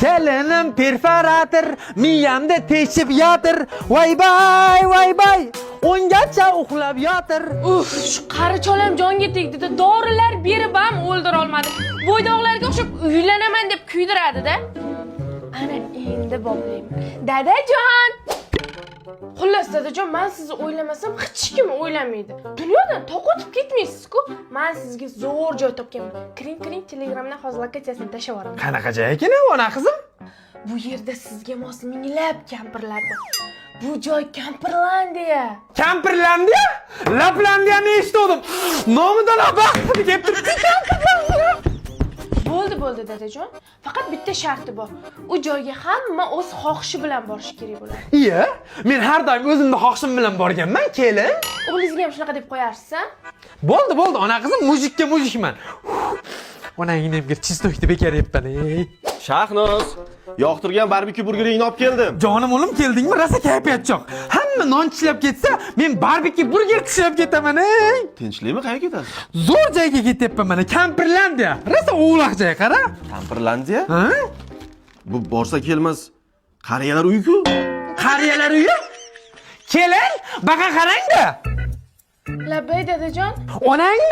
Kelinim perforator, miyamda teshib yotir. Voy bay, o'ngacha uxlab yotir. Uf, shu qari cholam jonga tegdi-da, dorilar berib ham o'ldira olmadi. Bo'ydoqlarga o'xshab uylanaman deb kuydiradi-da. Ana endi boblayman. Dadajon! Xullas dadajon, men sizni o'ylamasam hech kim o'ylamaydi. Dunyodan to'qotib ketmaysiz-ku. Men sizga zo'r joy topganman. Kiring, Telegramdan hozir lokatsiyasini tashlab yuboraman. Qanaqa joy ekan, ona qizim? Bu yerda sizga mos minglab kampirlar bor. Bu joy Kampirlandiya. Kampirlandiya? Laplandiyani eshitdim. Nomidan baxtli deb turibdi Kampirlandiya. Bo'ldi dadajon. Faqat bitta sharti bor. U joyga hamma o'z xohishi bilan borishi kerak bo'ladi. Iya, men har doim o'zimning xohishim bilan borganman, kelin. O'g'lingizga ham shunaqa deb qo'yarsiz-a? Bo'ldi, ona qizim, mujikka mujikman. Onangni ham chistoykni bekor yebman, ey. Shahnoz, yoqtirgan barbekyu burgeringni olib keldim. Jonim o'lim, keldingmi? Rosa kayfiyat yo'q. Hamma non tishlab ketsa, men barbekyu burger tishlab ketaman, ey. Tinchlikmi, qayerga ketasiz? Zo'r joyga ketyapman mana, Kampirlandiya. Rosa o'g'loq joy, qara. Kampirlandiya? Ha? Bu borsa kelmas qariyalar uyi-ku. Qariyalar uyi? Kelin, baqa qarang-da. Labbay dadajon. Onangni